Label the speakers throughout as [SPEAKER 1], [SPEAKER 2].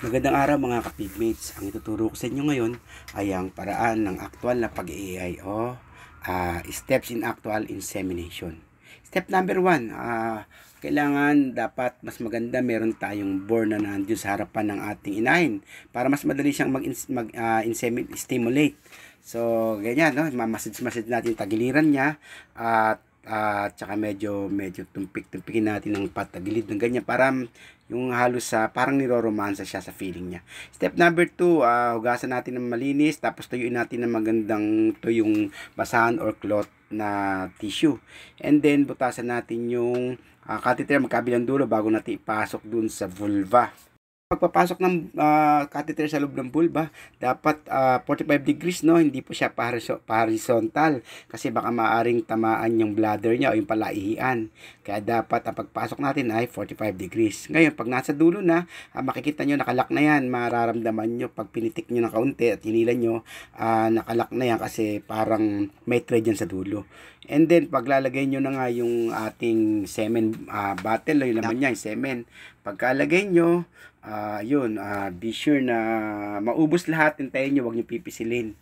[SPEAKER 1] Magandang araw mga ka-pigmates. Ang ituturo ko sa inyo ngayon ay ang paraan ng aktwal na pag-AI o steps in actual insemination. Step number 1, kailangan dapat mas maganda meron tayong bore na nandiyo sa harapan ng ating inahin para mas madali siyang stimulate. So, ganyan, no? Mamasid natin yung tagiliran niya at tsaka medyo tumpik-tumpikin natin ng patagilid ng ganyan para yung halos sa parang niroromansa siya sa feeling niya. Step number 2, hugasan natin ng malinis tapos tuyuin natin ng magandang tuyong basahan or cloth na tissue. And then butasan natin yung catheter magkabilang dulo bago natin ipasok dun sa vulva. Pagpapasok ng catheter sa loob ng vulva, dapat 45 degrees, no? Hindi po siya horizontal kasi baka maaring tamaan yung bladder niya o yung palaihian. Kaya dapat ang pagpasok natin ay 45 degrees. Ngayon, pag nasa dulo na, makikita nyo nakalak na yan. Mararamdaman nyo pag pinitik nyo ng kaunti at hinilan nyo, nakalak na yan kasi parang may thread yan sa dulo. And then, paglalagay nyo na nga yung ating semen bottle, yung laman niya, yung semen. Pagkalagay nyo, be sure na maubos lahat. Hintayin nyo, huwag nyo pipisilin.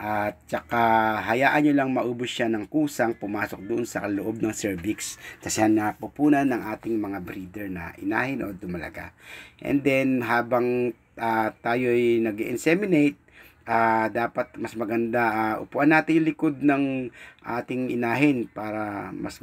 [SPEAKER 1] At saka hayaan nyo lang maubos siya ng kusang pumasok doon sa loob ng cervix. Kasi yan napupunan ng ating mga breeder na inahin o dumalaga. And then habang tayo'y nag-inseminate, dapat mas maganda upuan natin yung likod ng ating inahin para mas